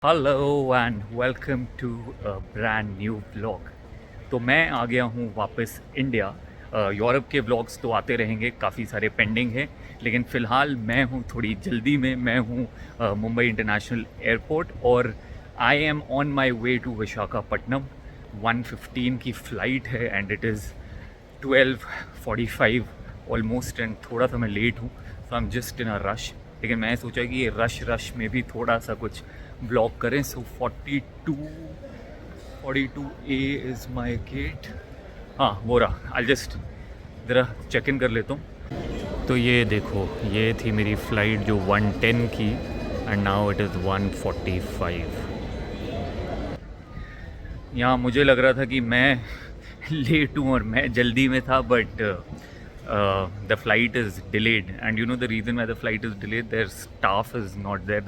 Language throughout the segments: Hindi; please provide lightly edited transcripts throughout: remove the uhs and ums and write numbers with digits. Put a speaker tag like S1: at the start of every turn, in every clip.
S1: Hello and welcome to a brand new vlog. तो मैं आ गया हूँ वापस इंडिया। यूरोप के व्लॉग्स तो आते रहेंगे, काफ़ी सारे पेंडिंग हैं, लेकिन फ़िलहाल मैं हूँ थोड़ी जल्दी में। मैं हूँ मुंबई इंटरनेशनल एयरपोर्ट और I am on my way to Visakhapatnam. 1:15 की फ़्लाइट है and it is 12:45 almost, and थोड़ा सा मैं लेट हूँ, so I am just in a rush. लेकिन मैं सोचा कि ये रश में भी थोड़ा सा कुछ ब्लॉग करें। सो 42 ए इज़ माई गेट। हाँ, वो रहा। आई जस्ट ज़रा चेक इन कर लेता हूँ। तो ये देखो, ये थी मेरी फ़्लाइट जो 1:10 की, एंड नाउ इट इज़ 1:45। यहाँ मुझे लग रहा था कि मैं लेट हूँ और मैं जल्दी में था, but the flight is delayed and you know the reason why the flight is delayed, their staff is not there,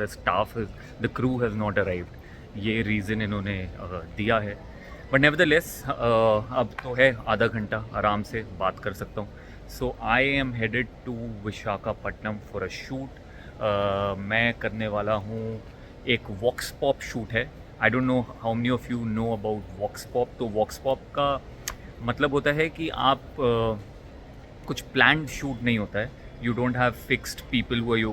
S1: the crew has not arrived. ये रीज़न इन्होंने दिया है, बट नेवरदलेस अब तो है आधा घंटा, आराम से बात कर सकता हूँ। So I am headed to Visakhapatnam for a shoot. मैं करने वाला हूँ, एक वॉक्स पॉप शूट है। I don't know how many of you know about vox pop. तो वॉक्स पॉप का मतलब होता है कि आप कुछ प्लान्ड शूट नहीं होता है। You don't have fixed people who you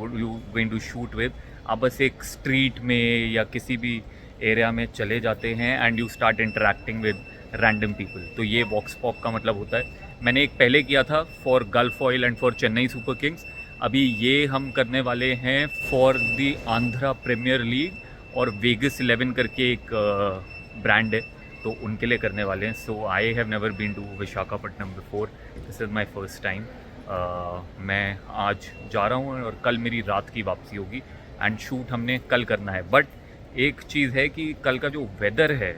S1: going to shoot with. आप बस एक स्ट्रीट में या किसी भी एरिया में चले जाते हैं and you start interacting with random people. तो ये वॉक्स पॉप का मतलब होता है। मैंने एक पहले किया था for Gulf Oil and for Chennai Super Kings. अभी ये हम करने वाले हैं for the Andhra Premier League और वेगस 11 करके एक ब्रांड है, तो उनके लिए करने वाले हैं। So I have never been to Visakhapatnam before, this is my first time. मैं आज जा रहा हूँ और कल मेरी रात की वापसी होगी एंड शूट हमने कल करना है। बट एक चीज़ है कि कल का जो वेदर है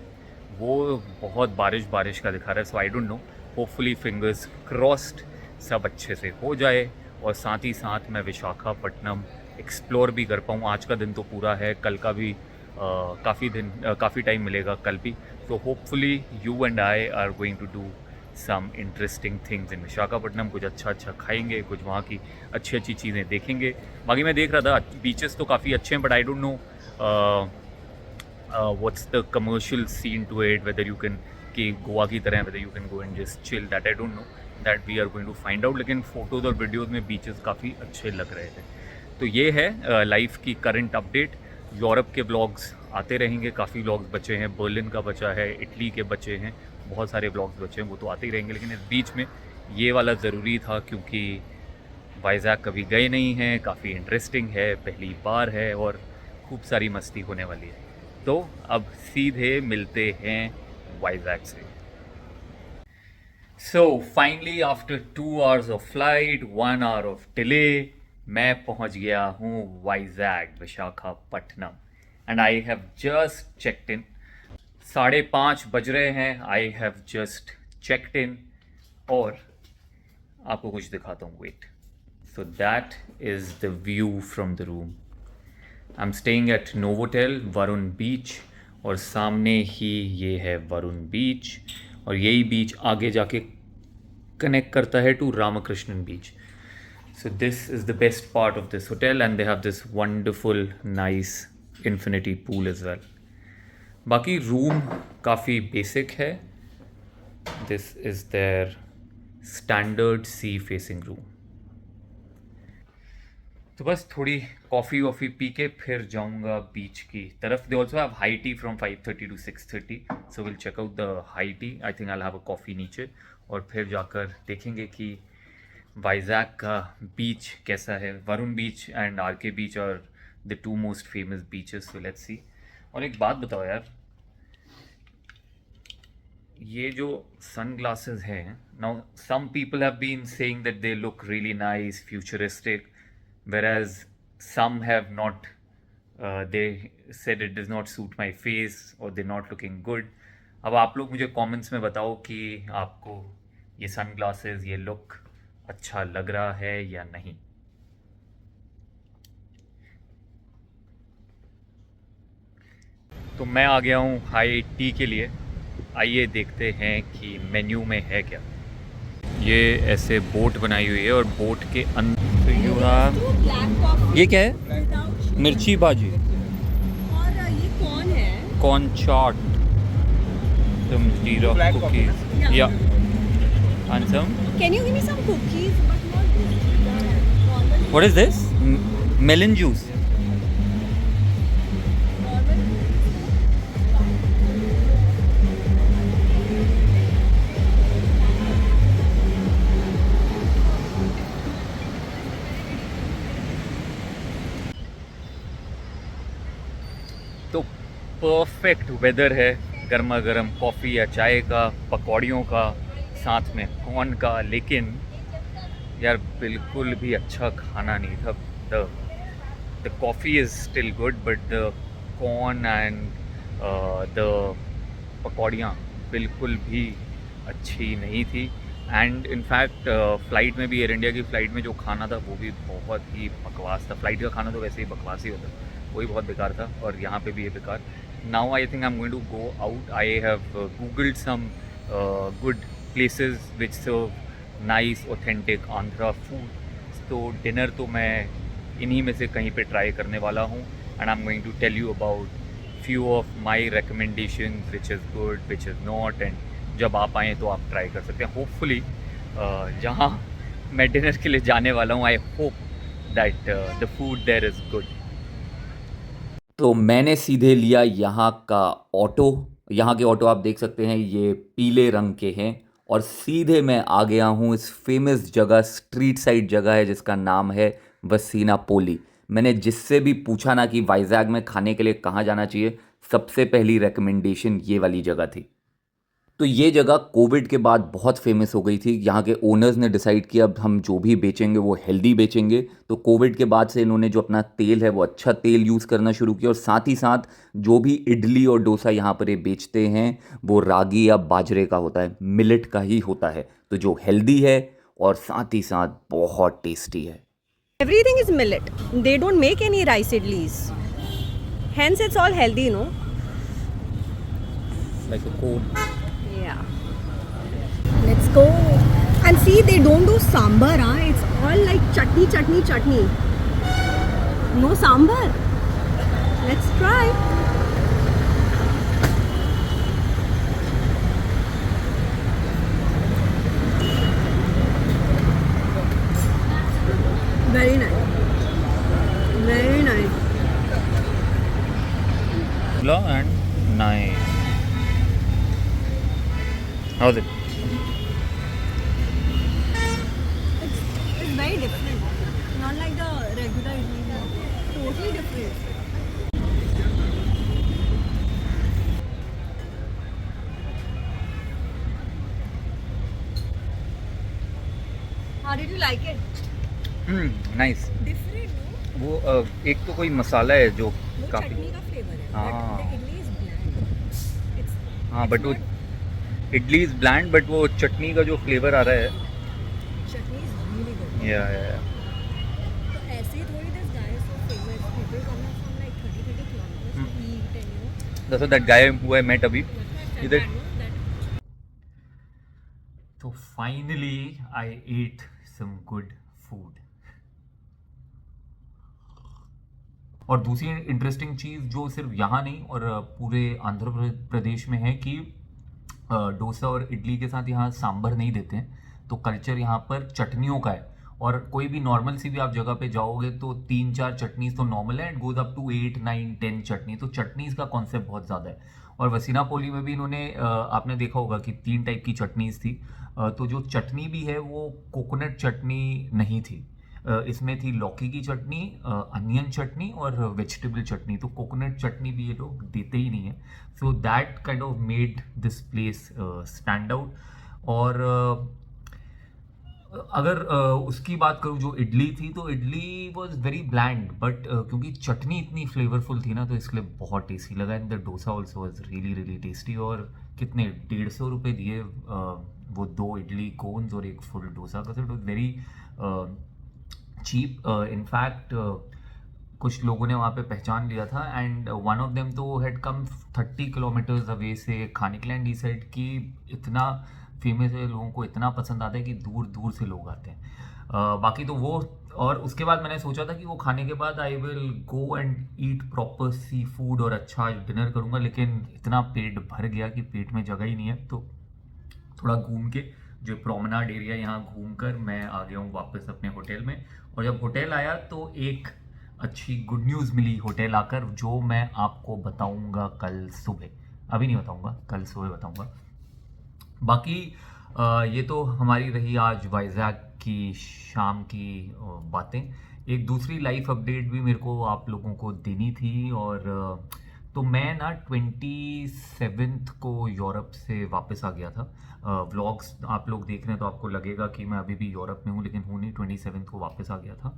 S1: वो बहुत बारिश का दिखा रहा है। So I don't know, hopefully fingers crossed सब अच्छे से हो जाए और साथ ही साथ मैं विशाखापट्टनम एक्सप्लोर भी कर पाऊँ। आज का दिन तो पूरा है, कल का भी काफ़ी टाइम मिलेगा कल भी। So hopefully you and I are going to do some interesting things in Visakhapatnam. कुछ अच्छा खाएंगे, कुछ वहाँ की अच्छी चीज़ें देखेंगे। बाकी मैं देख रहा था बीचेस तो काफ़ी अच्छे हैं, but I don't no what's the commercial scene to it, whether you can कि गोवा की तरह whether you can go and just chill, that I don't know, that we are going to find out। लेकिन फ़ोटोज़ और वीडियोज़ में बीचेस काफ़ी अच्छे लग रहे थे। तो ये है लाइफ की करंट अपडेट। यूरोप के व्लॉग्स आते रहेंगे, काफ़ी व्लॉग्स बचे हैं, बर्लिन का बचा है, इटली के बचे हैं, बहुत सारे व्लॉग्स बचे हैं, वो तो आते ही रहेंगे। लेकिन इस बीच में ये वाला ज़रूरी था क्योंकि वाइज़ैग कभी गए नहीं हैं, काफ़ी इंटरेस्टिंग है, पहली बार है और खूब सारी मस्ती होने वाली है। तो अब सीधे मिलते हैं वाइज़ैग से। So finally after 2 hours of flight, 1 hour of delay, मैं पहुंच गया हूँ Vizag, Visakhapatnam, and I have just checked in. 5:30 बज रहे हैं, I have just checked in और आपको कुछ दिखाता हूँ, wait. So that is the view from the room. I am staying at Novotel Varun beach, और सामने ही ये है वरुण बीच, और यही बीच आगे जाके कनेक्ट करता है to Ramakrishnan beach. So this is the best part of this hotel and they have this wonderful nice infinity pool as well. बाकी रूम काफ़ी बेसिक है। This is their standard sea facing room. तो बस थोड़ी कॉफ़ी वॉफ़ी पी के फिर जाऊंगा बीच की तरफ। They also have high tea from 5:30 to 6:30, so will check out the high tea. I think I have a coffee नीचे, और फिर जाकर देखेंगे कि वाइज़ैग का बीच कैसा है। वरुण बीच and R K beach are the 2 most famous beaches, so let's see. और एक बात बताओ यार, ये जो सन ग्लासेस हैं, now some people have been saying that they look really nice, futuristic, whereas some have not, they said it does not suit my face or they're not looking good। अब आप लोग मुझे कमेंट्स में बताओ कि आपको ये सन ग्लासेस, ये लुक अच्छा लग रहा है या नहीं। तो मैं आ गया हूँ हाई टी के लिए। आइए देखते हैं कि मेन्यू में है क्या। ये ऐसे बोट बनाई हुई है और बोट के अंदर यू हैव, ये क्या है, मिर्ची भाजी।
S2: और ये corn
S1: corn chaat, some jeera
S2: Black
S1: cookies.
S2: coffee,
S3: na?
S1: Yeah. And some.
S3: Can you give me some cookies, but not this normal?
S1: What is this? Melon juice.
S3: Normal.
S1: तो परफेक्ट वेदर है, गर्मा गर्म कॉफ़ी या चाय का, पकौड़ियों का, साथ में कॉर्न का, लेकिन यार बिल्कुल भी अच्छा खाना नहीं था. The coffee is still good but the corn and the पकौड़ियाँ बिल्कुल भी अच्छी नहीं थी. एंड इनफैक्ट फ़्लाइट में भी, एयर इंडिया की फ़्लाइट में जो खाना था वो भी बहुत ही बकवास था. फ़्लाइट का खाना तो वैसे ही बकवास ही होता है, वही बहुत बेकार था, और यहाँ पे भी ये बेकार. Now I think I am going to go out. I have googled some good places which serve nice authentic Andhra food. तो डिनर तो मैं इन्हीं में से कहीं पे ट्राई करने वाला हूँ, and I am going to tell you about few of my recommendation which is good which is not, and जब आप आएँ तो आप ट्राई कर सकते हैं. होपफुली जहाँ मैं डिनर के लिए जाने वाला हूँ, I hope that the food there is good. तो मैंने सीधे लिया यहाँ का ऑटो. यहाँ के ऑटो आप देख सकते हैं, ये पीले रंग के हैं, और सीधे मैं आ गया हूँ इस फेमस जगह, स्ट्रीट साइड जगह है जिसका नाम है वसीना पोली. मैंने जिससे भी पूछा ना कि वाइजैग में खाने के लिए कहाँ जाना चाहिए, सबसे पहली रिकमेंडेशन ये वाली जगह थी. तो ये जगह कोविड के बाद बहुत फेमस हो गई थी. यहाँ के ओनर्स ने डिसाइड किया अब हम जो भी बेचेंगे वो हेल्दी बेचेंगे. तो कोविड के बाद से इन्होंने जो अपना तेल है वो अच्छा तेल यूज़ करना शुरू किया, और साथ ही साथ जो भी इडली और डोसा यहाँ पर ये बेचते हैं वो रागी या बाजरे का होता है, मिलेट का ही होता है. तो जो हेल्दी है और साथ ही साथ बहुत टेस्टी है.
S3: Everything is millet. They don't make any rice idlis. Hence, it's all healthy, no?
S1: Like a cone.
S3: Yeah. Let's go. And see, they don't do sambar, huh? It's all like chutney, chutney, chutney. No sambar. Let's try. Very nice. Very nice.
S1: And nice. How's it?
S3: It's very different. Not like the regular idli. Totally different. How did you like it?
S1: Nice.
S3: Different, no?
S1: वो एक तो कोई मसाला है जो
S3: वो
S1: काफ़ी,
S3: चटनी का फ्लेवर है.
S1: हाँ.
S3: But the idli is bland. It's
S1: हाँ,
S3: it's
S1: बट वो
S3: not-
S1: idli is bland, but वो चटनी का जो फ्लेवर आ रहा है.
S3: chutney is really good.
S1: या
S3: तो ऐसे ही थोड़ी this guy is so famous. People come here from like 30 kilometers to eat and you know.
S1: That's that guy who I met अभी
S3: That's why I
S1: इधर.
S3: said that.
S1: तो finally I ate some good food. और दूसरी इंटरेस्टिंग चीज़ जो सिर्फ यहाँ नहीं और पूरे आंध्र प्रदेश में है कि डोसा और इडली के साथ यहाँ सांभर नहीं देते हैं. तो कल्चर यहाँ पर चटनियों का है, और कोई भी नॉर्मल सी भी आप जगह पे जाओगे तो 3-4 चटनीज तो नॉर्मल है, एंड गोज अप टू 8-9-10 चटनी. तो चटनीज का कॉन्सेप्ट बहुत ज़्यादा है. और वसीना पोली में भी इन्होंने आपने देखा होगा कि 3 टाइप की चटनीज थी. तो जो चटनी भी है वो कोकोनट चटनी नहीं थी. इसमें थी लौकी की चटनी, अनियन चटनी और वेजिटेबल चटनी. तो कोकोनट चटनी भी ये लोग देते ही नहीं है. So that kind of made this place stand out. और अगर उसकी बात करूँ जो इडली थी, तो idli was very bland, but क्योंकि चटनी इतनी फ्लेवरफुल थी ना, तो इसके लिए बहुत टेस्टी लगा. And the dosa also was really really tasty. और कितने 150 रुपये दिए वो 2 इडली कोन्स और एक फुल डोसा का. It was very cheap. In fact कुछ लोगों ने वहाँ पे पहचान लिया था, एंड वन ऑफ देम तो हैड कम 30 किलोमीटर्स अवे से खाने के लिए. एंड ही सेड कि इतना फेमस है, लोगों को इतना पसंद आता है कि दूर दूर से लोग आते हैं. बाकी तो वो और उसके बाद मैंने सोचा था कि वो खाने के बाद I will go and eat proper sea food और अच्छा डिनर करूँगा, लेकिन इतना पेट भर गया कि पेट में जगह ही नहीं है। तो थोड़ा घूम के जो प्रोमेनाड एरिया यहाँ घूम कर मैं आ गया हूँ वापस अपने होटल में। और जब होटल आया तो एक अच्छी गुड न्यूज़ मिली होटल आकर, जो मैं आपको बताऊँगा कल सुबह। अभी नहीं बताऊँगा, कल सुबह बताऊँगा। बाकी ये तो हमारी रही आज वाइजैक की शाम की बातें। एक दूसरी लाइफ अपडेट भी मेरे को आप लोगों को देनी थी। और तो मैं ना 27 को यूरोप से वापस आ गया था। व्लॉग्स आप लोग देख रहे हैं तो आपको लगेगा कि मैं अभी भी यूरोप में हूँ, लेकिन हूँ नहीं, 27 को वापस आ गया था।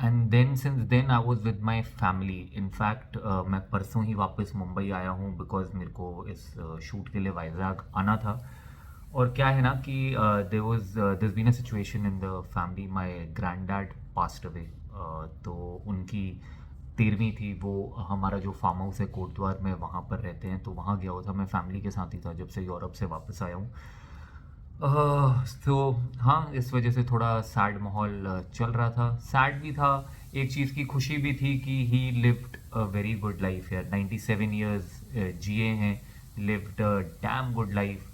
S1: And then since then I was with my family. In fact मैं परसों ही वापस मुंबई आया हूँ, बिकॉज मेरे को इस शूट के लिए वाइजैक आना था। और क्या है ना कि there's been a situation in the family, my granddad passed away। तो उनकी 13वीं थी। वो हमारा जो फार्म हाउस है कोटद्वार में, वहाँ पर रहते हैं, तो वहाँ गया हुआ था। मैं फैमिली के साथ ही था जब से यूरोप से वापस आया हूँ। तो हाँ, इस वजह से थोड़ा सैड माहौल चल रहा था। सैड भी था, एक चीज़ की खुशी भी थी कि ही lived a very good life यार। 97 ईयर्स जिए हैं, lived a damn good life,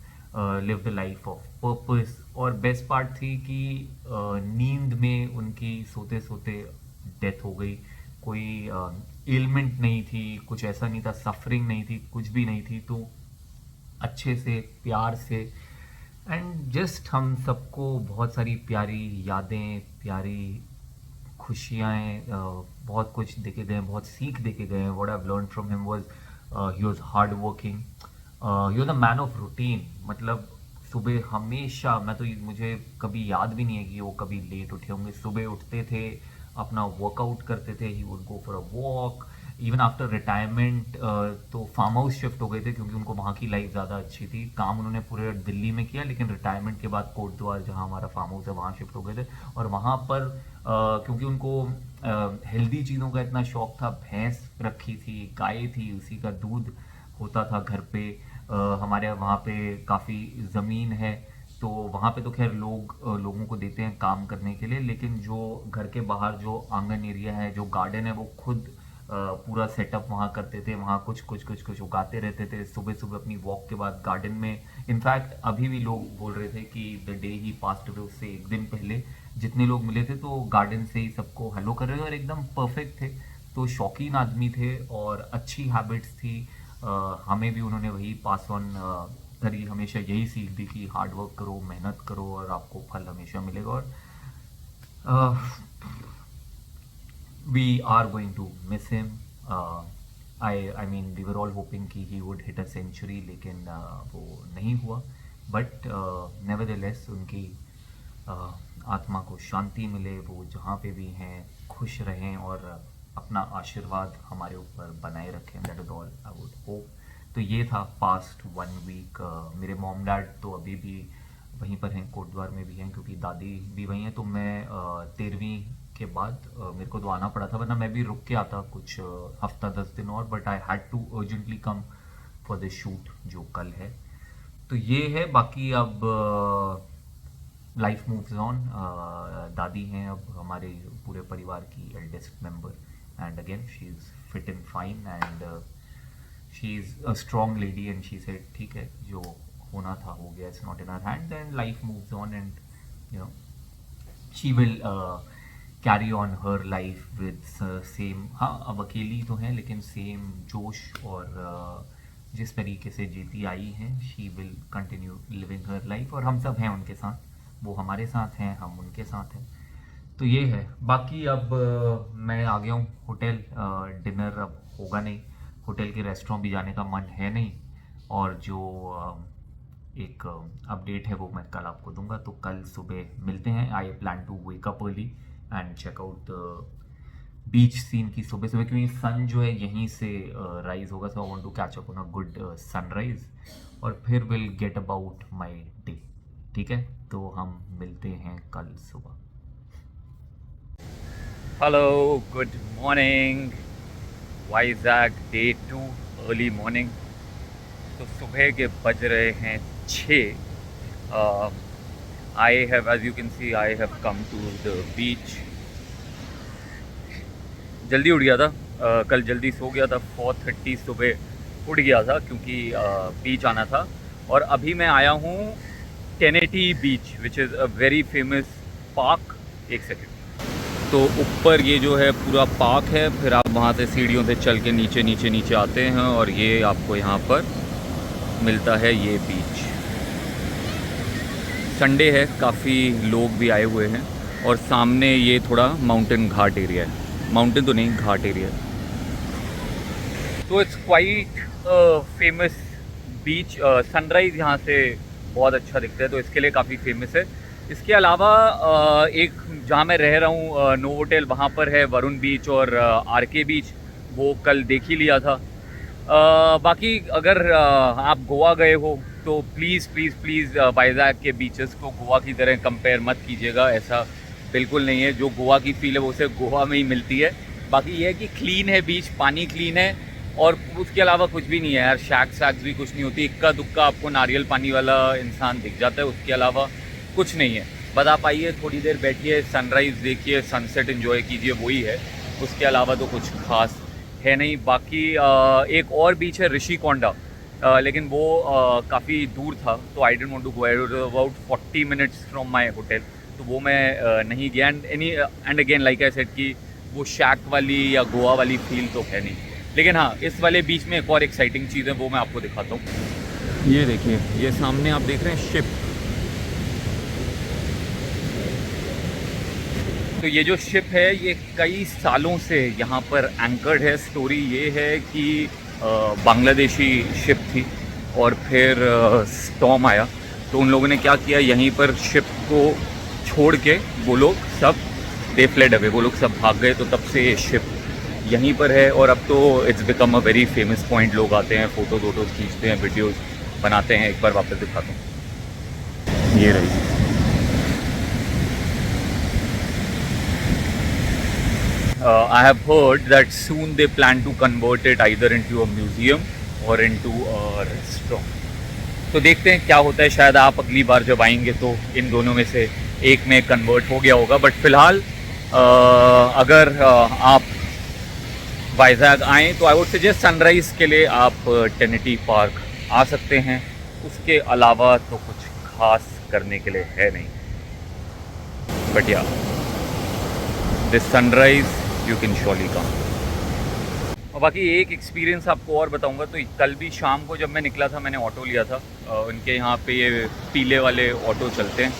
S1: live the life of purpose. और बेस्ट पार्ट थी कि नींद में उनकी सोते सोते डेथ हो गई। कोई एलिमेंट नहीं थी, कुछ ऐसा नहीं था, सफरिंग नहीं थी, कुछ भी नहीं थी। तो अच्छे से प्यार से एंड जस्ट हम सबको बहुत सारी प्यारी यादें, प्यारी खुशियाँ, बहुत कुछ देके गए, बहुत सीख देके गए हैं। What I have learn from him was he was hard working, you the man of routine. मतलब सुबह हमेशा, मुझे कभी याद भी नहीं है कि वो कभी लेट उठे होंगे। सुबह उठते थे, अपना वर्कआउट करते थे, he would go for a walk. Even after retirement तो फार्म हाउस शिफ्ट हो गए थे क्योंकि उनको वहाँ की लाइफ ज़्यादा अच्छी थी। काम उन्होंने पूरे दिल्ली में किया, लेकिन रिटायरमेंट के बाद कोटद्वार जहाँ हमारा फार्म हाउस है वहाँ शिफ्ट हो गए थे। और वहाँ पर क्योंकि उनको हेल्दी चीज़ों का इतना शौक था, भैंस रखी थी, गाय थी, उसी का दूध होता था घर पे। हमारे वहाँ पे काफ़ी ज़मीन है, तो वहाँ पे तो खैर लोगों को देते हैं काम करने के लिए, लेकिन जो घर के बाहर जो आंगन एरिया है, जो गार्डन है, वो खुद पूरा सेटअप वहाँ करते थे। वहाँ कुछ उगाते रहते थे सुबह सुबह अपनी वॉक के बाद गार्डन में। इनफैक्ट अभी भी लोग बोल रहे थे कि the day he passed away, उससे एक दिन पहले जितने लोग मिले थे तो गार्डन से ही सबको हेलो कर रहे थे और एकदम परफेक्ट थे। तो शौकीन आदमी थे और अच्छी हैबिट्स थी। हमें भी उन्होंने वही पास ऑन करी, हमेशा यही सीख दी कि हार्ड वर्क करो, मेहनत करो और आपको फल हमेशा मिलेगा। और we are going to miss him. I mean we were all hoping कि he would hit a century, लेकिन वो नहीं हुआ। बट nevertheless उनकी आत्मा को शांति मिले, वो जहाँ पे भी हैं खुश रहें और अपना आशीर्वाद हमारे ऊपर बनाए रखें। That is all I would hope. तो ये था पास्ट 1 वीक। मेरे मॉम डैड तो अभी भी वहीं पर हैं, कोटद्वार में भी हैं, क्योंकि दादी भी वहीं हैं। तो मैं 13वीं के बाद मेरे को तो आना पड़ा था, वरना मैं भी रुक के आता कुछ हफ्ता 10 दिन और। But I had to urgently come for the shoot जो कल है। तो ये है। बाकी अब लाइफ मूव्स ऑन। दादी हैं अब हमारे पूरे परिवार की eldest member, and again she is fit and fine and she is a strong lady. And she said ठीक है, जो होना था हो गया, it's not in our hand, and life moves on and you know she will carry on her life with same. हाँ, अब अकेली तो हैं, लेकिन सेम जोश और जिस तरीके से जीती आई हैं, she will continue living her life. और हम सब हैं उनके साथ, वो हमारे साथ हैं, हम उनके साथ हैं। तो ये है। बाकी अब मैं आ गया हूँ होटल। डिनर अब होगा नहीं, होटल के रेस्टोरेंट भी जाने का मन है नहीं। और जो एक अपडेट है वो मैं कल आपको दूंगा। तो कल सुबह मिलते हैं। I plan to wake up early and check out beach scene की सुबह सुबह, क्योंकि सन जो है यहीं से राइज होगा। So I want to catch up on a good sunrise, और फिर will get about my day. ठीक है, तो हम मिलते हैं कल सुबह। Hello, good morning. Vizag day 2 early morning. तो सुबह के बज रहे हैं 6। I have, as you can see, I have come to the beach जल्दी उठ गया था, कल जल्दी सो गया था, 4:30 सुबह उठ गया था क्योंकि बीच आना था। और अभी मैं आया हूँ Tenneti beach which is a very famous park. एक सेकेंड, तो ऊपर ये जो है पूरा पार्क है, फिर आप वहाँ से सीढ़ियों से चल के नीचे नीचे नीचे आते हैं और ये आपको यहाँ पर मिलता है ये बीच। संडे है, काफ़ी लोग भी आए हुए हैं और सामने ये थोड़ा माउंटेन घाट एरिया है, माउंटेन तो नहीं घाट एरिया है। तो it's quite famous beach. Sunrise यहाँ से बहुत अच्छा दिखता है तो इसके लिए काफ़ी फेमस है। इसके अलावा एक जहाँ मैं रह रहा हूँ नोवोटेल, वहाँ पर है वरुण बीच और आरके बीच, वो कल देख ही लिया था। बाकी अगर आप गोवा गए हो तो प्लीज़ प्लीज़ प्लीज़ वाइजैक के बीचेस को गोवा की तरह कंपेयर मत कीजिएगा, ऐसा बिल्कुल नहीं है। जो गोवा की फील है वो सिर्फ गोवा में ही मिलती है। बाकी ये है कि क्लीन है बीच, पानी क्लीन है और उसके अलावा कुछ भी नहीं है यार। शैक्स भी कुछ नहीं होती, इक्का दुक्का आपको नारियल पानी वाला इंसान दिख जाता है, उसके अलावा कुछ नहीं है। बस आप आइए, थोड़ी देर बैठिए, सनराइज़ देखिए, सनसेट एंजॉय कीजिए, वही है। उसके अलावा तो कुछ खास है नहीं। बाकी एक और बीच है ऋषिकोंडा, लेकिन वो काफ़ी दूर था तो I didn't want to go, about 40 minutes from my hotel, तो वो मैं नहीं गया। And again like I said कि वो शैक वाली या गोवा वाली फील तो है नहीं। लेकिन हाँ, इस वाले बीच में एक और एक्साइटिंग चीज़ है, वो मैं आपको दिखाता हूँ। ये देखिए, ये सामने आप देख रहे हैं शिप। तो ये जो शिप है ये कई सालों से यहाँ पर एंकर्ड है। स्टोरी ये है कि बांग्लादेशी शिप थी और फिर स्टॉर्म आया तो उन लोगों ने क्या किया, यहीं पर शिप को छोड़ के वो लोग सब दे फ्लेड अवे, वो लोग सब भाग गए। तो तब से ये शिप यहीं पर है और अब तो it's become a very famous point. लोग आते हैं, फ़ोटोज़ खींचते हैं, वीडियोज़ बनाते हैं। एक बार वापस दिखाता हूँ, ये रही। I have heard that soon they plan to convert it either into a museum or into a restaurant. तो देखते हैं क्या होता है, शायद आप अगली बार जब आएंगे तो इन दोनों में से एक में कन्वर्ट हो गया होगा। बट फ़िलहाल अगर आप वाइजैक आएँ तो आई वुड सजेस्ट सनराइज़ के लिए आप टेनेटी पार्क आ सकते हैं। उसके अलावा तो कुछ खास करने के लिए है नहीं। But yeah this sunrise you can surely come. और बाकी एक एक्सपीरियंस आपको और बताऊंगा। तो कल भी शाम को जब मैं निकला था, मैंने ऑटो लिया था। उनके यहाँ पे ये पीले वाले ऑटो चलते हैं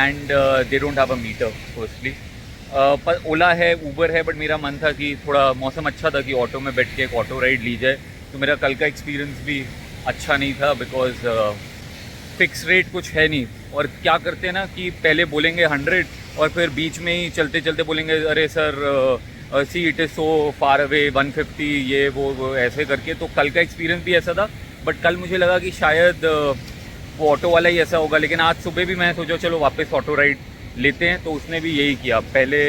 S1: and they don't have a meter firstly. पर ओला है, ऊबर है, बट मेरा मन था कि थोड़ा मौसम अच्छा था कि ऑटो में बैठ के एक ऑटो राइड ली जाए। तो मेरा कल का एक्सपीरियंस भी अच्छा नहीं था बिकॉज फिक्स रेट कुछ है नहीं। और क्या करते हैं ना कि पहले बोलेंगे 100 और फिर बीच में ही चलते चलते बोलेंगे अरे sir see it is so far away 150, ये वो ऐसे करके। तो कल का एक्सपीरियंस भी ऐसा था। बट कल मुझे लगा कि शायद वो ऑटो वाला ही ऐसा होगा, लेकिन आज सुबह भी मैं सोचा चलो वापस ऑटो राइड लेते हैं। तो उसने भी यही किया, पहले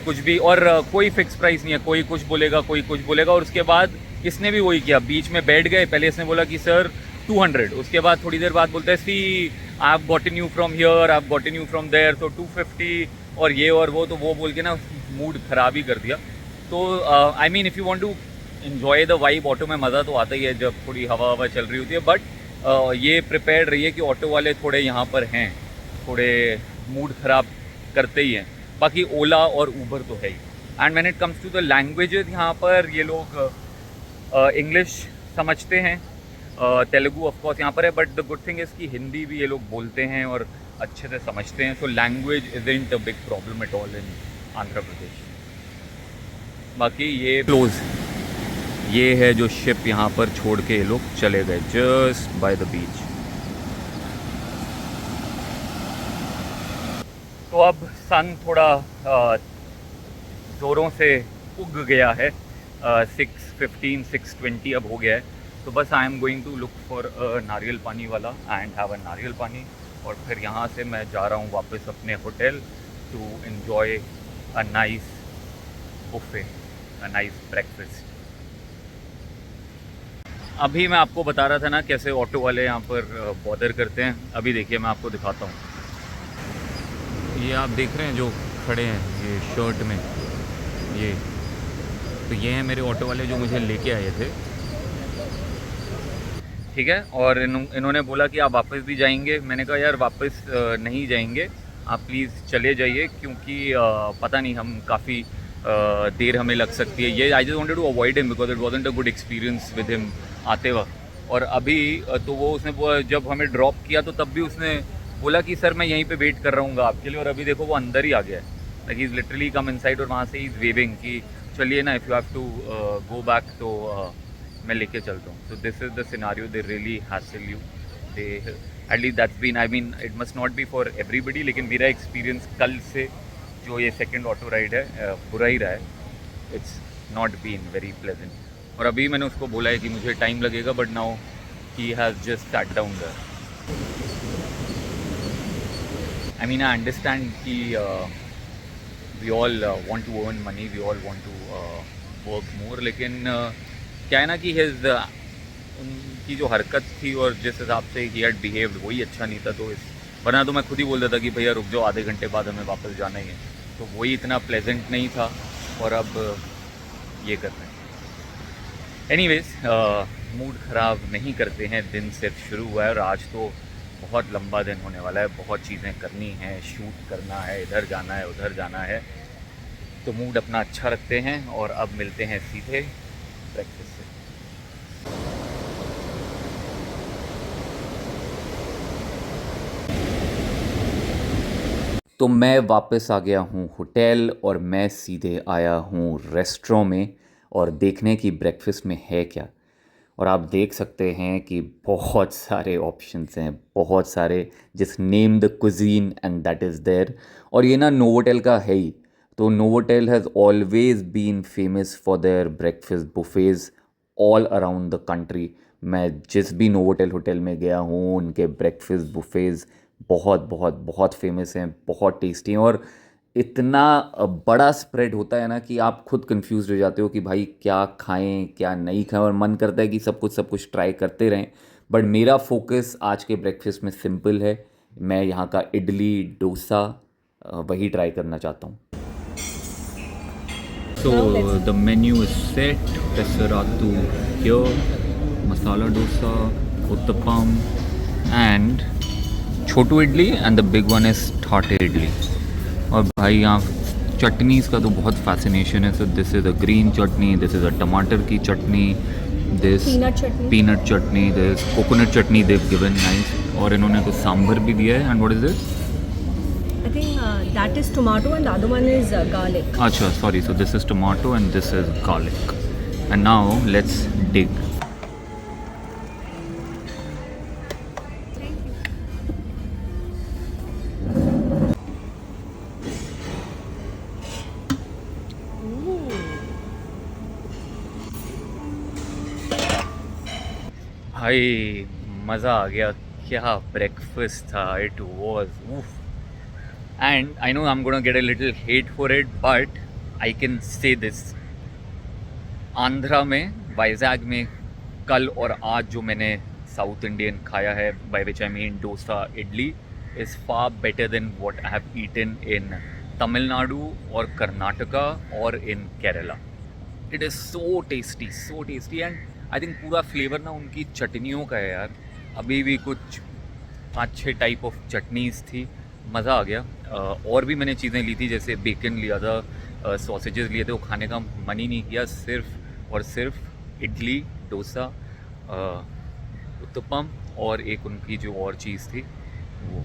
S1: कुछ भी, और कोई फिक्स प्राइस नहीं है, कोई कुछ बोलेगा कोई कुछ बोलेगा। और उसके बाद इसने भी वही किया, बीच में बैठ गए। पहले इसने बोला कि सर 200, उसके बाद थोड़ी देर बाद बोलता है see I have gotten you from here, I have gotten you from there, तो 250 और ये और वो। तो वो बोल के ना मूड ख़राब ही कर दिया। तो I mean if you want to enjoy the vibe, auto में मज़ा तो आता ही है जब थोड़ी हवा चल रही होती है। बट ये प्रिपेयर्ड रहिए कि ऑटो वाले थोड़े यहाँ पर हैं, थोड़े मूड ख़राब करते ही हैं। बाकी ओला और ऊबर तो है ही। And when it comes to the languages, यहाँ पर ये लोग इंग्लिश समझते हैं, तेलुगु ऑफ कोर्स यहाँ पर है, but the good thing is कि हिंदी भी ये लोग बोलते हैं और अच्छे से समझते हैं। So language isn't a big problem at all in Andhra Pradesh. बाकी ये क्लोज, ये है जो शिप यहाँ पर छोड़ के ये लोग चले गए जस्ट बाय द बीच। तो अब सन थोड़ा ज़ोरों से उग गया है, 6:15 6:20 अब हो गया है। तो बस I am going to look for नारियल पानी वाला एंड हैव अ नारियल पानी। और फिर यहाँ से मैं जा रहा हूँ वापस अपने hotel to enjoy a nice buffet, a nice breakfast. अभी मैं आपको बता रहा था ना कैसे ऑटो वाले यहाँ पर बॉदर करते हैं। अभी देखिए मैं आपको दिखाता हूँ। ये आप देख रहे हैं जो खड़े हैं ये शर्ट में, तो ये हैं मेरे ऑटो वाले जो मुझे लेके आए थे, ठीक है। और इन्होंने बोला कि आप वापस भी जाएंगे। मैंने कहा यार वापस नहीं जाएंगे, आप प्लीज़ चले जाइए, क्योंकि पता नहीं हम काफ़ी देर हमें लग सकती है। ये I just wanted to avoid him because it wasn't a good experience with him आते वक्त। और अभी तो वो उसने जब हमें ड्रॉप किया तो तब भी उसने बोला कि सर मैं यहीं पे वेट कर रहा हूँ आपके लिए। और अभी देखो वो अंदर ही आ गया है, like he is literally come inside, और वहाँ से ही इज़ वेविंग कि चलिए ना, if you have to go back तो मैं लेके चलता हूँ। So this is the scenario, they really hassle you, they at least that's been, I mean it must not be for everybody, लेकिन मेरा एक्सपीरियंस कल से जो ये सेकंड ऑटो राइड है बुरा ही रहा है, it's not been very pleasant. और अभी मैंने उसको बोला है कि मुझे टाइम लगेगा, but now he has just sat down there. I mean I understand कि we all want to earn money, we all want to work more, लेकिन क्या है ना कि उनकी जो हरकत थी और जिस हिसाब से ही हैड बिहेव्ड वही अच्छा नहीं था। तो वरना तो मैं खुद ही बोल देता कि भैया रुक जाओ, आधे घंटे बाद हमें वापस जाना ही है। तो वही इतना प्लेजेंट नहीं था, और अब ये कर रहे हैं। एनीवेज, मूड ख़राब नहीं करते हैं, दिन सिर्फ शुरू हुआ है और आज तो बहुत लंबा दिन होने वाला है, बहुत चीज़ें करनी हैं, शूट करना है, इधर जाना है, उधर जाना है। तो मूड अपना अच्छा रखते हैं और अब मिलते हैं सीधे ब्रेकफास्ट से। तो मैं वापस आ गया हूँ होटल और मैं सीधे आया हूँ रेस्टोरेंट में और देखने की ब्रेकफास्ट में है क्या। और आप देख सकते हैं कि बहुत सारे ऑप्शंस हैं, बहुत सारे, just name the cuisine and that is there. और ये ना नोवोटेल का है ही। तो Novotel has always been famous for their breakfast buffets all around the country. मैं जिस भी नोवोटेल होटल में गया हूँ, उनके ब्रेकफास्ट बुफेज़ बहुत बहुत बहुत फेमस हैं, बहुत टेस्टी हैं। और इतना बड़ा स्प्रेड होता है ना कि आप खुद कंफ्यूज हो जाते हो कि भाई क्या खाएं क्या नहीं खाएं, और मन करता है कि सब कुछ ट्राई करते रहें। बट मेरा फोकस आज के ब्रेकफास्ट में सिंपल है, मैं यहाँ का इडली डोसा वही ट्राई करना चाहता हूँ। So the menu is set, pesarattu here, masala dosa, uttapam and छोटू idli, and the big one is thatte idli. और भाई यहाँ चटनीज़ का तो बहुत फैसिनेशन है। So this is a green chutney, this is a टमाटर की chutney, this peanut chutney, this coconut chutney they've given nice. और इन्होंने कुछ सांभर भी दिया है। And what is this?
S3: I think that is tomato and the other one is garlic.
S1: अच्छा, sorry, so this is tomato and this is garlic. And now let's dig. भाई मज़ा आ गया, क्या ब्रेकफास्ट था, it was of. And I know I am gonna get a little hate for it, but I can say this, Andhra में वाइजैग में कल और आज जो मैंने साउथ इंडियन खाया है, by which I mean dosa idli, is far better than what I have eaten in Tamil Nadu और कर्नाटका और in Kerala. It is so tasty and I think पूरा फ्लेवर ना उनकी चटनियों का है यार। अभी भी कुछ 5-6 टाइप ऑफ चटनीज़ थी, मज़ा आ गया। और भी मैंने चीज़ें ली थी, जैसे बेकन लिया था, सॉसेजेस लिए थे, वो खाने का मन ही नहीं किया। सिर्फ और सिर्फ इडली डोसा, उत्तपम और एक उनकी जो और चीज़ थी वो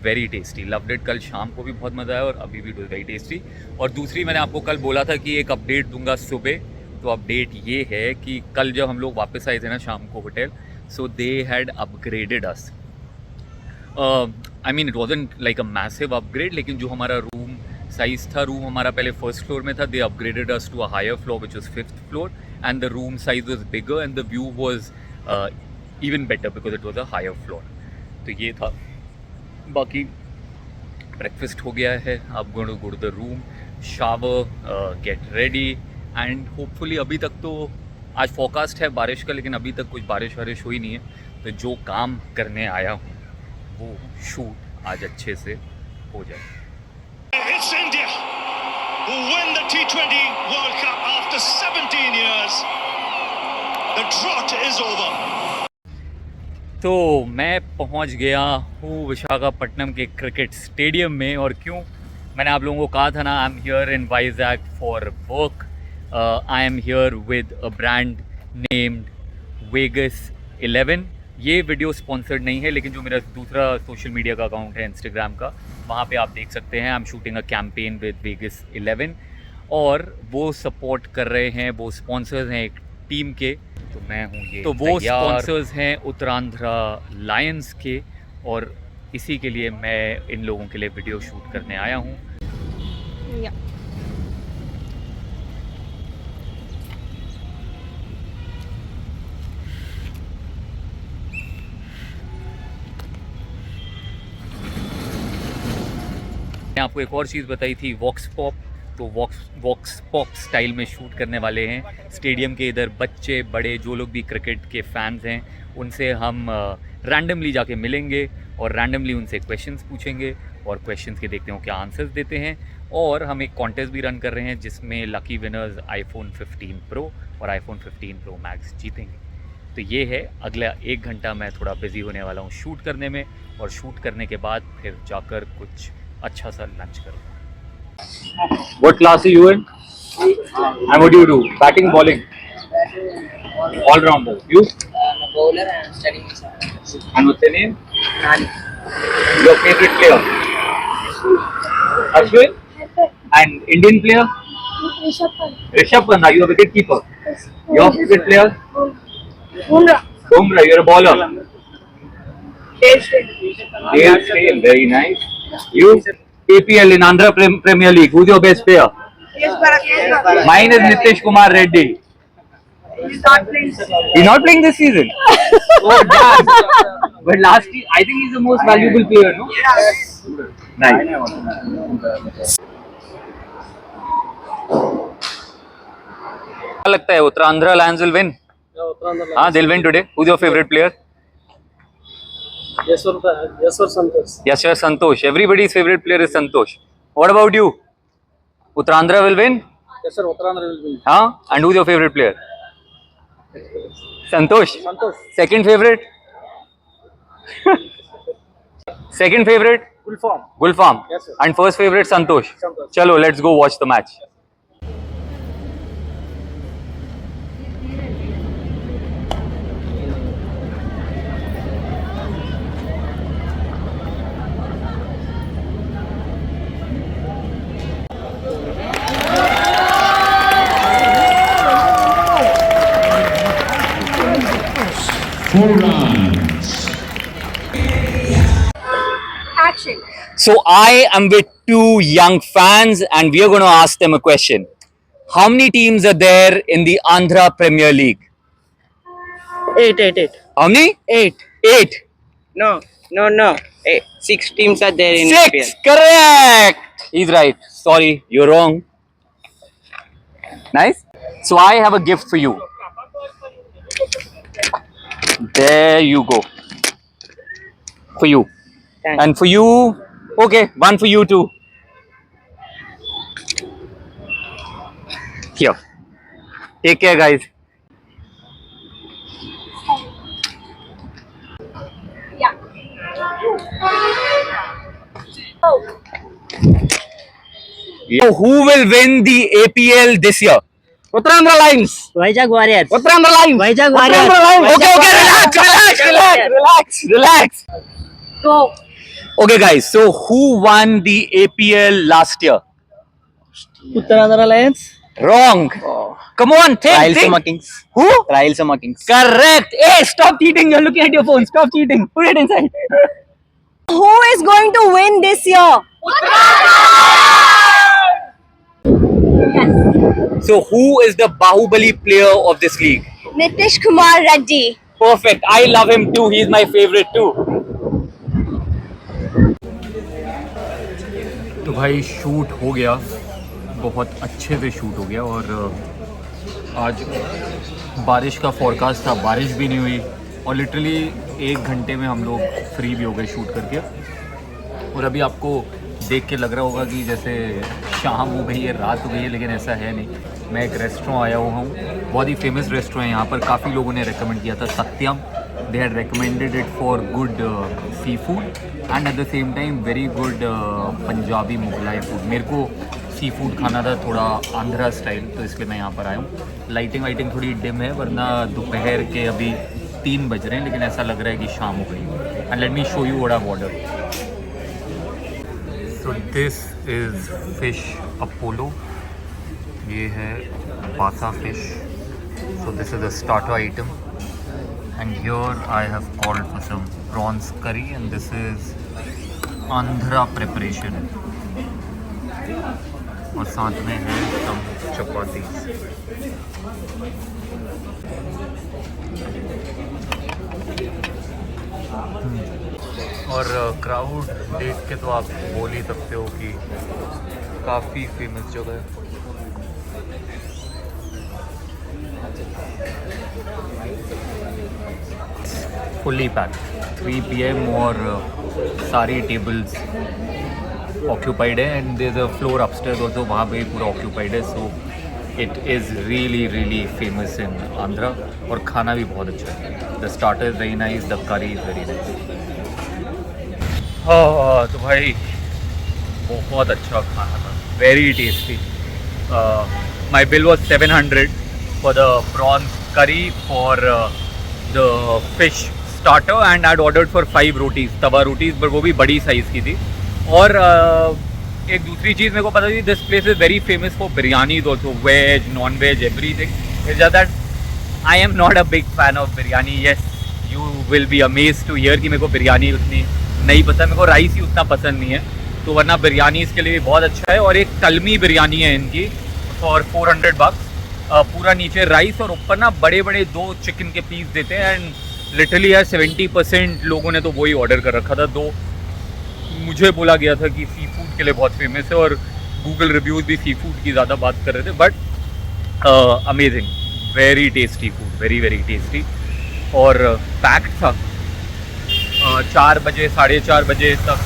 S1: वेरी टेस्टी, लव्ड इट। कल शाम को भी बहुत मज़ा आया और अभी भी वेरी टेस्टी। और दूसरी, मैंने आपको कल बोला था कि एक अपडेट दूंगा सुबह, तो अपडेट ये है कि कल जब हम लोग वापस आए थे ना शाम को hotel, so they had upgraded us. I mean it wasn't like a massive upgrade, लेकिन जो हमारा रूम साइज़ था, रूम हमारा पहले फर्स्ट फ्लोर में था, they upgraded us to a higher floor which was 5th floor, and the room size was bigger and the view was even better because it was a higher floor. तो ये था। बाकी ब्रेकफास्ट हो गया है, अब going to go to the room, shower, get ready, and hopefully अभी तक तो आज फोरकास्ट है बारिश का, लेकिन अभी तक कुछ बारिश वारिश हुई नहीं है। तो जो काम करने आया हूँ वो शूट आज अच्छे से हो जाए।
S2: It's India. who win the T20 World Cup after 17 years. The drought is over.
S1: तो मैं पहुंच गया हूँ विशाखापट्टनम के क्रिकेट स्टेडियम में। और क्यों, मैंने आप लोगों को कहा था ना, I am here in Vizag for work. I am here with a brand named Vegas 11। ये वीडियो स्पॉन्सर्ड नहीं है, लेकिन जो मेरा दूसरा सोशल मीडिया का अकाउंट है इंस्टाग्राम का, वहाँ पे आप देख सकते हैं। I am shooting a campaign with Vegas 11 और वो सपोर्ट कर रहे हैं, वो स्पॉन्सर्स हैं एक टीम के। तो मैं हूँ ये, तो वो स्पॉन्सर्स हैं उत्तरांध्रा लायंस के, और इसी के लिए मैं इन लोगों के लिए वीडियो शूट करने आया हूँ।
S3: Yeah.
S1: मैंने आपको एक और चीज़ बताई थी, वॉक्स पॉप। तो वॉक्स पॉप स्टाइल में शूट करने वाले हैं स्टेडियम के इधर। बच्चे बड़े जो लोग भी क्रिकेट के फैंस हैं, उनसे हम रैंडमली जाके मिलेंगे और रैंडमली उनसे क्वेश्चंस पूछेंगे, और क्वेश्चंस के देखते हैं क्या आंसर्स देते हैं। और हम एक कॉन्टेस्ट भी रन कर रहे हैं जिसमें लकी विनर्स आईफोन 15 प्रो और आईफोन 15 प्रो मैक्स जीतेंगे। तो ये है, अगला 1 घंटा मैं थोड़ा बिजी होने वाला हूँ शूट करने में, और शूट करने के बाद फिर जाकर कुछ अच्छा सा लंच करूँगा। What class are you in? And what do you do? Batting, bowling? All rounder. You?
S4: Bowler and studying.
S1: And what's your name?
S4: Nani.
S1: Your favorite player? Ashwin? And Indian player? Rishabh Pant. Are you a wicket keeper? Your favorite player? Bumrah. You're a bowler. Dale Steyn. Very nice. You? APL in Andhra Premier League. Who's your best player? Mine is Nitish Kumar Reddy.
S4: He's not playing.
S1: He's not playing this season. Oh, damn. But last year, I think he's the most valuable player, no?
S4: Yes.
S1: Nice. क्या लगता है उत्तरांध्रा लायंस will win? हाँ, they'll win today. Who's your favorite player?
S4: Yaswar Santosh.
S1: Yashwar Santosh. Everybody's favorite player is Santosh. What about you? Uttarandhra will win?
S4: Yes, sir. Uttarandhra will win.
S1: Huh? And who's your favorite player? Santosh.
S4: Santosh.
S1: Second favorite? Second favorite?
S4: Gulfarb.
S1: Gulfarb.
S4: Yes, sir.
S1: And first favorite Santosh.
S4: Santosh.
S1: Chalo, let's go watch the match.
S3: Action.
S1: So I am with two young fans and we are going to ask them a question. How many teams are there in the Andhra Premier League?
S4: Eight.
S1: How many?
S4: 8.
S1: 8.
S4: No. 6 teams are there in
S1: 6.
S4: IPL.
S1: Correct. He's right. Sorry, you're wrong. Nice. So I have a gift for you. There you go. For you.
S4: Thanks.
S1: And for you, okay, one for you too. Here. Take care, guys.
S3: Yeah.
S1: So who will win the APL this year?
S4: Uttarandhra Lions.
S5: Vizag Warriors.
S4: Uttarandhra Lions.
S5: Vizag
S4: Uttarandhra
S5: Warriors.
S4: Lions.
S1: Okay, relax.
S3: Go.
S1: Okay, guys, so who won the APL last year?
S5: Uttarandhra Lions.
S1: Wrong. Come on, think.
S4: Rayalaseema Kings.
S1: Who?
S4: Rayalaseema Kings.
S1: Correct. Hey, stop cheating. You're looking at your phone. Stop cheating. Put it inside.
S3: Who is going to win this year?
S1: So who is the Bahubali player of this league?
S3: Nitish Kumar Reddy.
S1: Perfect. I love him too. He's my favorite too. तो भाई शूट हो गया, बहुत अच्छे से शूट हो गया। और आज बारिश का फोरकास्ट था, बारिश भी नहीं हुई, और लिटरली 1 घंटे में हम लोग फ्री भी हो गए शूट करके। और अभी आपको देख के लग रहा होगा कि जैसे शाम हो गई है, रात हो गई है, लेकिन ऐसा है नहीं। मैं एक रेस्टोरेंट आया हुआ हूँ, बहुत ही फेमस रेस्टोरेंट है यहाँ पर, काफ़ी लोगों ने रेकमेंड किया था, Satyam. They had recommended it for good sea food and at the same time very good Punjabi Mughlai food. मेरे को सी फूड खाना था, थोड़ा आंध्रा स्टाइल, तो इसलिए मैं यहाँ पर आया हूँ। लाइटिंग वाइटिंग थोड़ी डिम है, वरना दोपहर के अभी 3 बज रहे हैं, लेकिन ऐसा लग रहा है कि शाम हो गई। And let me show you what I order. So this is fish Apollo, ये है पासा fish. So this is a starter item and here I have called for some prawns curry and this is Andhra preparation, और साथ में है सम चपाती। और क्राउड देख के तो आप बोल ही सकते हो कि काफ़ी फेमस जगह है। फुल्ली पैक 3 PM और सारी टेबल्स ऑक्यूपाइड है and there is a floor upstairs also, वहाँ पे पूरा ऑक्यूपाइड है। So it is really famous in Andhra, और खाना भी बहुत अच्छा है। The starter is very nice, the curry is very nice. हाँ तो भाई बहुत अच्छा खाना था, very tasty. My bill was 700 for the prawns curry, for the fish starter and I ordered for 5 rotis, तवा रोटीज़, पर वो भी बड़ी साइज़ की थी। और एक दूसरी चीज़ मेरे को पता थी, this place is very famous for biryanis also, veg non veg everything. It's just that I am not a big fan of biryani. Yes, you will be amazed to hear कि मेरे को बिरयानी उतनी नहीं पसंद, मेरे को राइस ही उतना पसंद नहीं है, तो वरना बिरयानी इसके लिए बहुत अच्छा है। और एक कलमी बिरयानी है इनकी फॉर 400 bucks, पूरा नीचे राइस और ऊपर ना बड़े बड़े 2 चिकन के पीस देते हैं एंड लिटरली यार 70% लोगों ने तो वही ऑर्डर कर रखा था। मुझे बोला गया था कि सी फूड के लिए बहुत फेमस है और गूगल रिव्यूज़ भी सी फूड की ज़्यादा बात कर रहे थे, but amazing, very tasty food, very tasty. और पैक्ड था, 4 बजे 4:30 बजे तक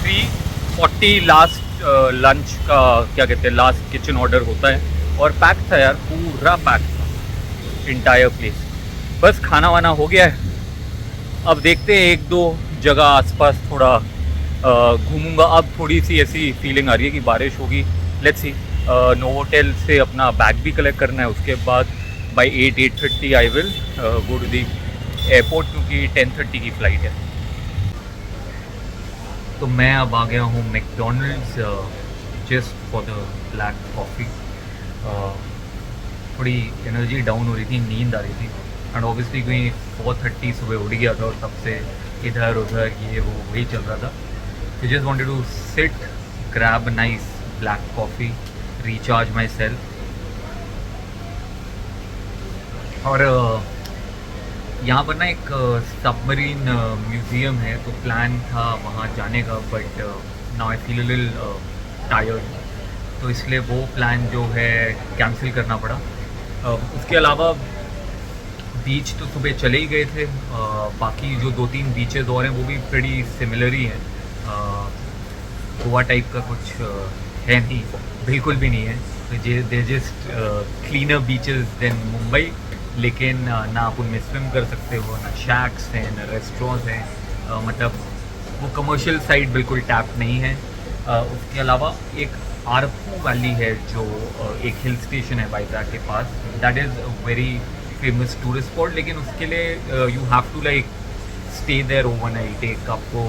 S1: 3:40 लास्ट लंच का क्या कहते हैं, लास्ट किचन ऑर्डर होता है, और पैक था यार, पूरा पैक था इंटायर प्लेस। बस खाना वाना हो गया है, अब देखते हैं 1-2 जगह आसपास थोड़ा घूमूंगा। अब थोड़ी सी ऐसी फीलिंग आ रही है कि बारिश होगी, लेट्स सी। नोवोटेल से अपना बैग भी कलेक्ट करना है, उसके बाद by 8:30 I will go to the airport, क्योंकि 10:30 की फ़्लाइट है। तो मैं अब आ गया हूँ McDonald's just for the black coffee. थोड़ी एनर्जी डाउन हो रही थी, नींद आ रही थी, एंड ऑब्वियसली कोई 4:30 सुबह उठ गया था और तब से इधर उधर ये वो वही चल रहा था। I just wanted to sit, grab a nice black coffee, recharge myself. और यहाँ पर ना एक सबमरीन म्यूज़ियम है, तो प्लान था वहाँ जाने का, but now I feel a little tired, तो इसलिए वो प्लान जो है कैंसिल करना पड़ा। उसके अलावा बीच तो सुबह चले ही गए थे, बाकी जो 2-3 बीचेस और हैं वो भी बड़ी सिमिलर ही हैं। गोवा टाइप का कुछ है नहीं, बिल्कुल भी नहीं है। तो they just cleaner beaches than Mumbai, लेकिन ना आप उनमें स्विम कर सकते हो, ना शैक्स हैं, ना रेस्टोरेंट्स हैं, मतलब वो कमर्शियल साइड बिल्कुल टैप नहीं है। उसके अलावा एक आरपू वैली है जो एक हिल स्टेशन है वाइजैक के पास, that is very famous tourist spot, लेकिन उसके लिए you have to like stay there overnight. एक आपको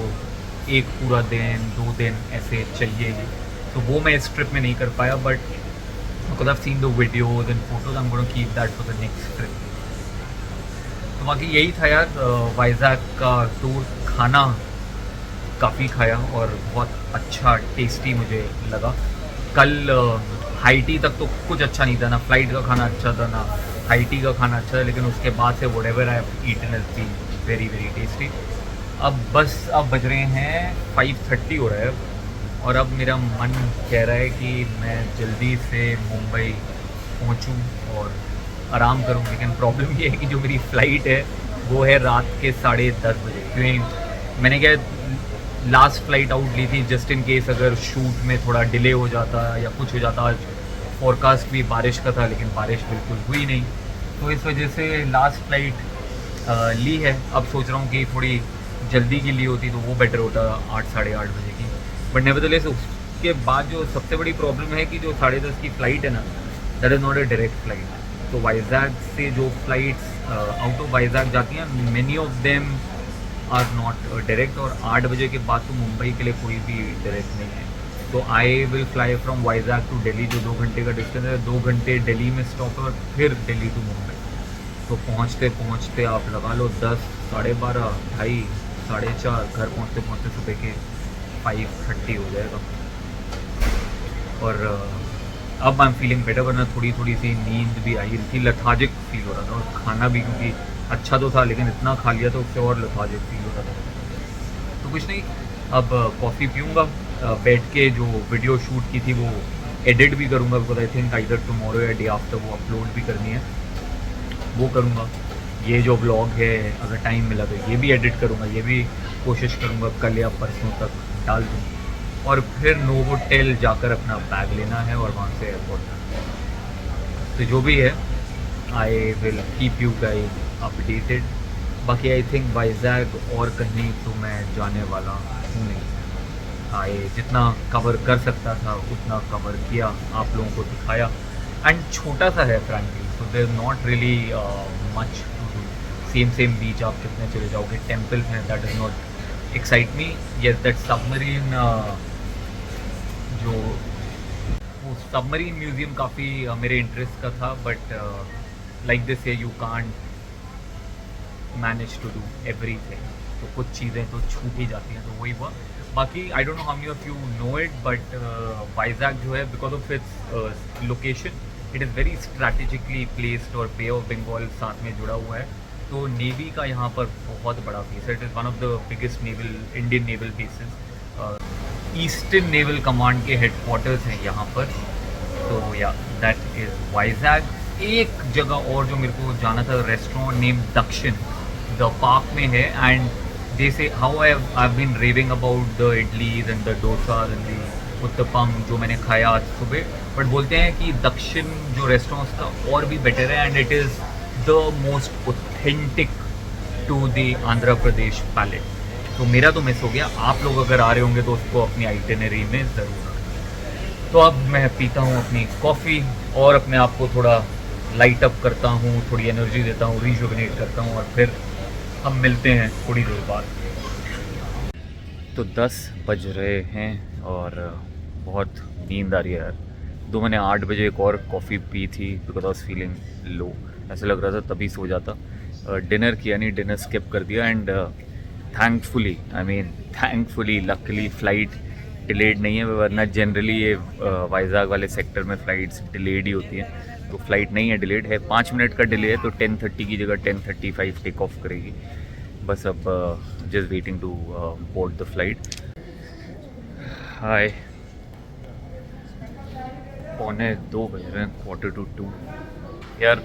S1: एक पूरा दिन 2 दिन ऐसे चाहिए ही, तो वो मैं इस ट्रिप में नहीं कर पाया, but because I seen the videos and photos, I am gonna keep that for the next trip. तो बाकी यही था यार वाइजैक का टूर। खाना काफ़ी खाया और बहुत अच्छा टेस्टी मुझे लगा। कल हाईटी तक तो कुछ अच्छा नहीं था, ना फ्लाइट का खाना अच्छा था, ना हाईटी का खाना अच्छा था, लेकिन उसके बाद से whatever I have eaten has been very tasty. अब बज रहे हैं 5:30 हो रहा है, और अब मेरा मन कह रहा है कि मैं जल्दी से मुंबई पहुंचूं और आराम करूं, लेकिन प्रॉब्लम ये है कि जो मेरी फ़्लाइट है वो है रात के 10:30 बजे, क्योंकि मैंने क्या लास्ट फ्लाइट आउट ली थी जस्ट इन केस अगर शूट में थोड़ा डिले हो जाता या कुछ हो जाता। आज फोरकास्ट भी बारिश का था लेकिन बारिश बिल्कुल हुई नहीं, तो इस वजह से लास्ट फ्लाइट ली है। अब सोच रहा हूँ कि थोड़ी जल्दी की ली होती तो वो बेटर होता, 8 साढ़े 8 बजे की। बट नेवरदलेस उसके बाद जो सबसे बड़ी प्रॉब्लम है कि जो 10:30 की फ़्लाइट है ना, that is not a direct flight. तो वाइजैग से जो फ्लाइट्स आउट ऑफ वाइजैग जाती हैं, many of them are not direct, और 8 बजे के बाद तो मुंबई के लिए कोई भी डायरेक्ट नहीं है। तो I will fly from Vizag to Delhi, जो 2 घंटे का डिस्टेंस है। 2 घंटे दिल्ली में स्टॉप है और फिर दिल्ली टू मुंबई। तो पहुँचते पहुँचते आप लगा लो 10, साढ़े 12, 2:30, 4:30, घर पहुँचते पहुँचते सुबह के 5:30 हो जाएगा। और अब आई एम फीलिंग बेटर, वरना थोड़ी सी नींद भी आई थी, लथार्जिक फील हो रहा था। और खाना भी क्योंकि अच्छा तो था लेकिन इतना खा लिया तो उससे और लथार्जिक फील हो रहा था। तो कुछ नहीं, अब कॉफ़ी पीऊँगा, बैठ के जो वीडियो शूट की थी वो एडिट भी करूँगा, because I think either tomorrow या डे आफ्टर वो अपलोड भी करनी है, वो करूँगा। ये जो व्लॉग है अगर टाइम मिला तो ये भी एडिट करूँगा, ये भी कोशिश करूँगा कल या परसों तक डाल दूँ। और फिर नोवोटेल जाकर अपना बैग लेना है और वहाँ से एयरपोर्ट। तो जो भी है I will keep you guys updated. बाकी आई थिंक वाइजैग और कहीं तो मैं जाने वाला हूँ नहीं। आई जितना कवर कर सकता था उतना कवर किया, आप लोगों को दिखाया। एंड छोटा सा है frankly, so there not really much to do. Same beach आप कितने चले जाओगे, टेम्पल्स हैं, that is not excite me. Yes, that submarine जो वो सबमरीन म्यूज़ियम काफ़ी मेरे इंटरेस्ट का था, but like this you can't manage to do everything. तो कुछ चीज़ें तो छूट ही जाती हैं, तो वही हुआ। बाकी आई don't know how many of you no it, but Vizag जो है because of its location, it is very strategically placed और बे ऑफ बंगाल साथ में जुड़ा हुआ है। तो नेवी का यहाँ पर बहुत बड़ा बेस है। It is one of the biggest Indian naval basis. Eastern naval command के हेडक्वार्टर्स हैं यहाँ पर। तो या दैट इज़ वाइजैग। एक जगह और जो मेरे को जाना था, restaurant name Dakshin, the Park में है। And they say how I have been raving about the idlis and the dosas and the uttapam जो मैंने खाया आज सुबह, बट बोलते हैं कि दक्षिण जो रेस्टोरेंट था और भी बेटर है, and it is the most authentic to the Andhra Pradesh palate. तो मेरा तो मिस हो गया। आप लोग अगर आ रहे होंगे तो उसको अपनी आइटिनरी में ज़रूर रखें। तो अब मैं पीता हूँ अपनी कॉफ़ी और अपने आप को थोड़ा लाइट अप करता हूँ, थोड़ी एनर्जी देता हूँ, रिजुविनेट करता हूँ, और फिर हम मिलते हैं थोड़ी देर बाद। तो 10 बज रहे हैं और बहुत नींद आ रही है यार। तो मैंने 8 बजे एक और कॉफ़ी पी थी because I was feeling low. ऐसा लग रहा था तभी सो जाता। डिनर किया नहीं, डिनर स्किप कर दिया। And thankfully luckily flight delayed नहीं है, वरना जनरली ये वाइजैग वाले सेक्टर में फ़्लाइट्स डिलेड ही होती हैं। तो फ्लाइट नहीं है, डिलेड है, 5 मिनट का डिले है। तो 10:30 की जगह 10:35 टेक ऑफ करेगी। बस अब just waiting to board the flight. Hi, 1:45 बज रहे हैं, 1:45। यार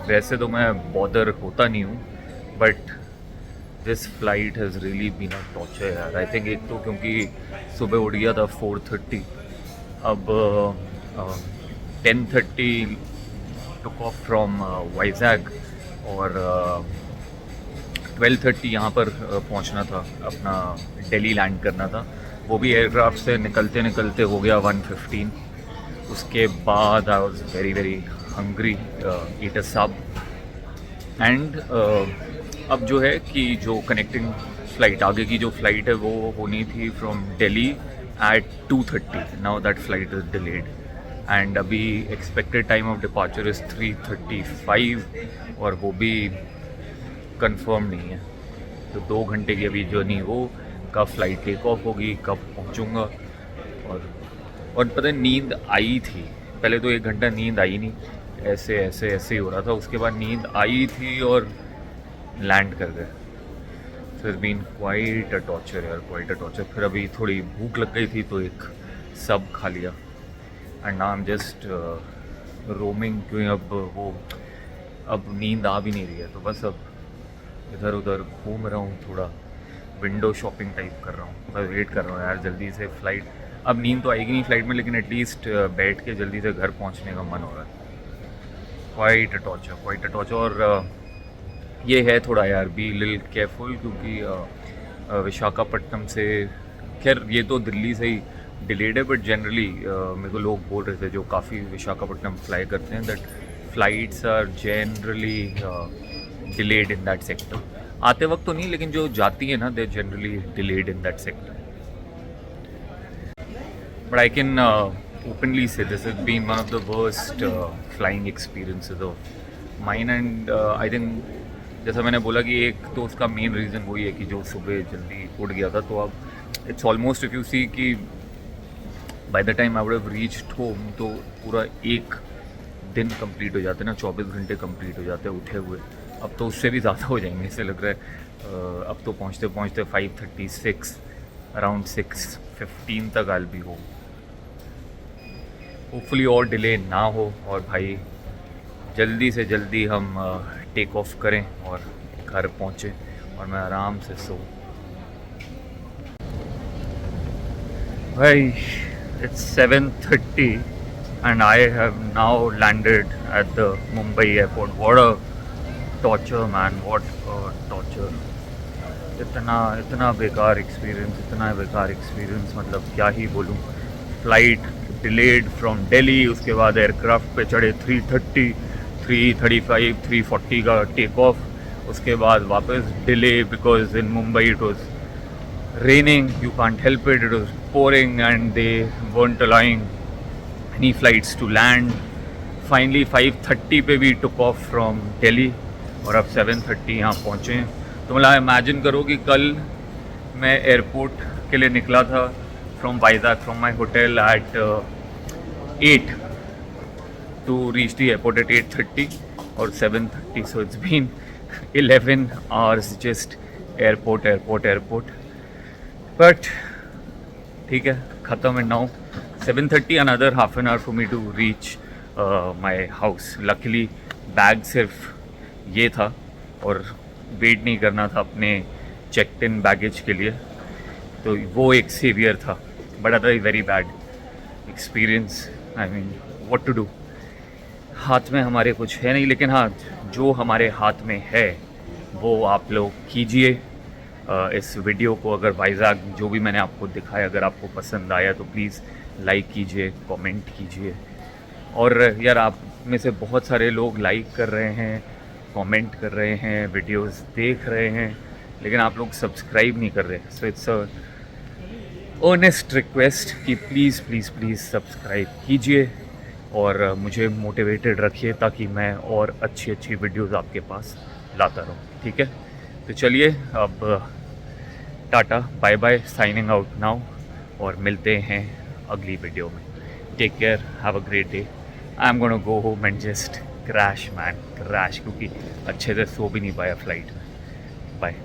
S1: वैसे तो मैं बॉदर होता नहीं हूँ, but this flight has really been a torture यार। आई थिंक एक तो क्योंकि सुबह उठ गया था 4:30, अब 10:30 टुक ऑफ फ्रॉम वाइजैग, और 12:30 यहाँ पर पहुँचना था, अपना दिल्ली लैंड करना था। वो भी एयरक्राफ्ट से निकलते निकलते हो गया 1:15। उसके बाद आई वॉज वेरी हंग्री, ईट अ सब। एंड अब जो है कि जो कनेक्टिंग फ़्लाइट, आगे की जो फ़्लाइट है वो होनी थी from Delhi at 2:30। Now that flight is delayed, and अभी expected time of departure is 3:35, और वो भी कंफर्म नहीं है। तो 2 घंटे की अभी जर्नी हो, कब फ़्लाइट टेक ऑफ होगी, कब पहुंचूंगा। और पता है नींद आई थी, पहले तो 1 घंटा नींद आई नहीं, ऐसे ही हो रहा था। उसके बाद नींद आई थी और लैंड कर गए। So it's been quite a torture यार, क्वाइट अ टॉर्चर। फिर अभी थोड़ी भूख लग गई थी तो एक सब खा लिया, and now I am just roaming, क्योंकि अब नींद आ भी नहीं रही है। तो बस अब इधर उधर घूम रहा हूँ, थोड़ा विंडो शॉपिंग टाइप कर रहा हूँ, बस वेट कर रहा हूँ यार जल्दी से फ्लाइट। अब नींद तो आएगी नहीं फ्लाइट में, लेकिन एटलीस्ट बैठ के जल्दी से घर पहुँचने का मन हो रहा है। Quite a torture. और ये है थोड़ा यार बी लिल केयरफुल, क्योंकि विशाखापट्टनम से, खैर ये तो दिल्ली से ही डिलेड है, बट जनरली मेरे को लोग बोल रहे थे जो काफ़ी विशाखापट्टनम फ्लाई करते हैं that flights are generally delayed in that sector. आते वक्त तो नहीं, लेकिन जो जाती है ना, they generally delayed in that sector. But I can openly say this has been one of the worst flying experiences of mine, and I think जैसा मैंने बोला कि एक तो उसका मेन रीज़न वही है कि जो सुबह जल्दी उठ गया था, तो अब it's almost if you see कि by the time I would have reached home तो पूरा एक दिन कंप्लीट हो जाते हैं ना, 24 घंटे कंप्लीट हो जाते हैं उठे हुए। अब तो उससे भी ज़्यादा हो जाएंगे ऐसे लग रहा है। अब तो पहुँचते पहुँचते 5:36 अराउंड 6:15 तक I will be home. Hopefully और डिले ना हो और भाई जल्दी से जल्दी हम टेक ऑफ करें और घर पहुँचे और मैं आराम से सो। भाई it's 7:30 and I have now landed at the Mumbai airport. What a torture man, what a torture. इतना बेकार एक्सपीरियंस, मतलब क्या ही बोलूँ। फ्लाइट डिलेड फ्रॉम दिल्ली, उसके बाद एयरक्राफ्ट पे चढ़े 3:30, 3:35, 3:40 का टेक ऑफ, उसके बाद वापस delay because in Mumbai it was raining, you can't help it, it was pouring and they weren't allowing any flights to land. Finally 5:30 पे भी took off from Delhi और अब 7:30 यहाँ पहुँचे हैं। तो मतलब इमेजिन करो कि कल मैं एयरपोर्ट के लिए निकला था from Vizag, from my hotel at 8 to reach the airport at 8:30 और 7:30, so it's been 11 hours just airport. But ठीक है, ख़त्म है now. 7:30, another half an hour for me to reach my house. Luckily bag सिर्फ ये था और वेट नहीं करना था अपने चेक्ड इन बैगेज के लिए, तो वो एक सेवियर था। But other very bad experience, I mean what to do. हाथ में हमारे कुछ है नहीं, लेकिन हाँ जो हमारे हाथ में है वो आप लोग कीजिए। इस वीडियो को अगर वाइज़ाग जो भी मैंने आपको दिखाया अगर आपको पसंद आया तो प्लीज़ लाइक कीजिए, कमेंट कीजिए। और यार आप में से बहुत सारे लोग लाइक कर रहे हैं, कमेंट कर रहे हैं, वीडियोस देख रहे हैं, लेकिन आप लोग सब्सक्राइब नहीं कर रहे। So it's a earnest request कि प्लीज़ प्लीज़ प्लीज़ सब्सक्राइब कीजिए और मुझे मोटिवेटेड रखिए ताकि मैं और अच्छी अच्छी वीडियोस आपके पास लाता रहूँ। ठीक है, तो चलिए अब tata bye bye, signing out now और मिलते हैं अगली वीडियो में। Take care, have a great day. I am gonna go home and just crash man, crash, क्योंकि अच्छे से सो भी नहीं पाया फ्लाइट में। बाय।